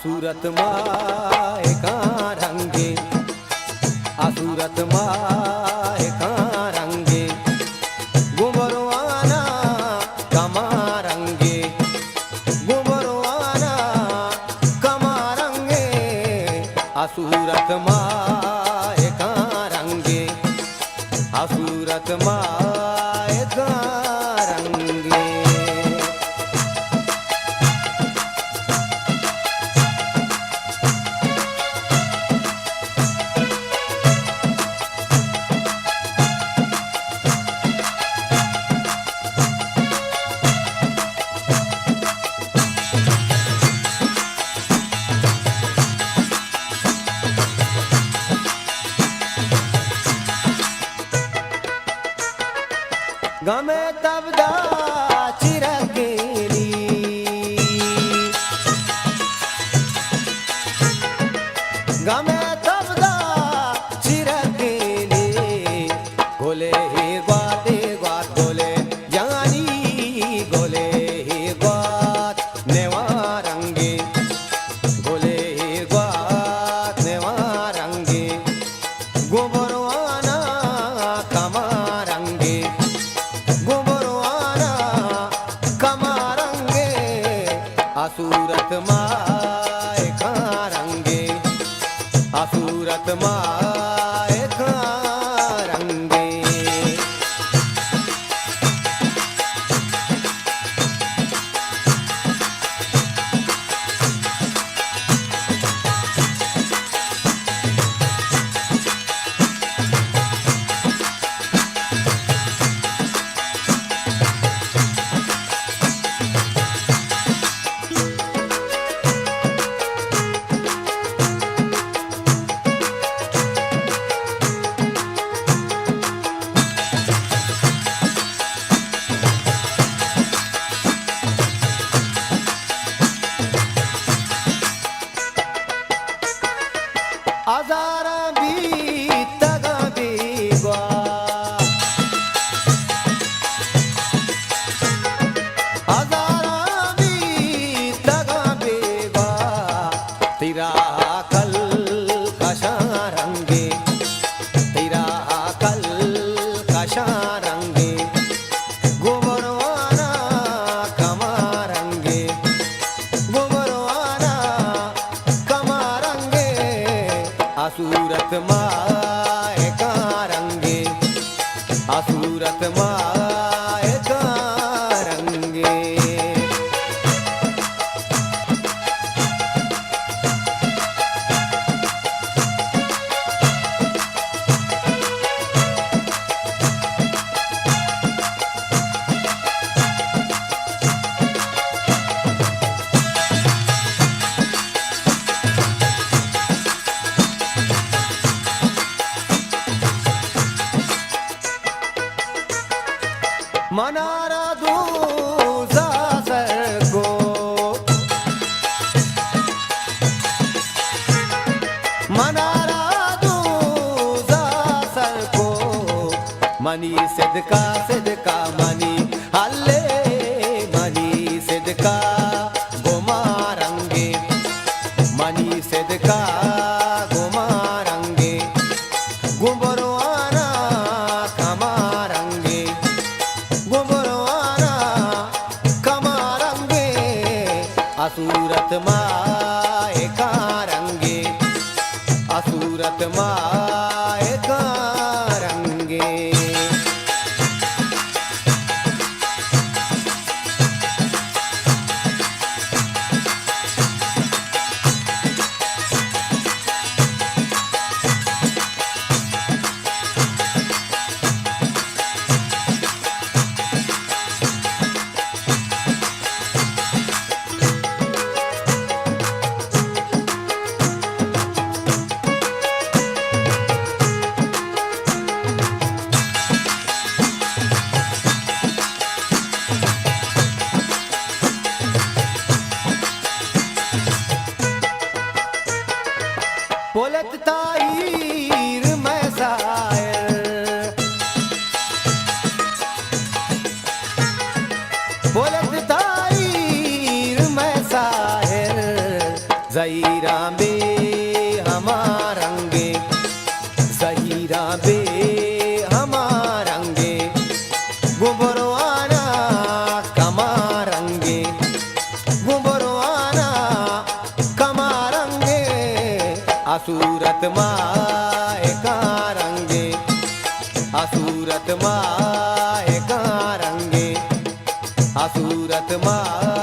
असुरत माए का रंगे, असुरत माए का रंगे, गुबरवाना कमा रंगे, गुबरवाना कमा रंगे, असुरत माए का रंगे, असुरत माए का रंगे। गमे तबदा चिरकेली, गमे तबदा चिरकेली, गोले ही ग्वाते ग्वात गोले जानी, गोले ही ग्वात नेवारंगे, गोले ही ग्वात नेवारंगे, गोबरवाना कमारंगे, गुबरवाना कमारंगे, असुरत माए का रंगे, असुरत माए का रंगे। Azara bittaga bigwa, azara bittaga bigwa, tira kal kasharange, tira kal kasharange, gobarwana kamarange, gobarwana kamarange, असुरत माए का रंगे, असुरत माए का रंगे। मनारा दूजा सर को, मनारा दूजा सर को, मनी सिदका सिदका मनी हल्ले, मनी सिदका गुमारंगे, मनी सिदका गुमारंगे, गुबरवाना कमारंगे, गुबरवाना कमारंगे, असुरत माए का रंगे, असुरत माए का रंगे। राबे हमारंगे सही राबे हमारंगे गुबरवाना कमारंगे गुबरवाना कमारंगे असूरत माए कारंगे असूरत माए कारंगे असूरत माए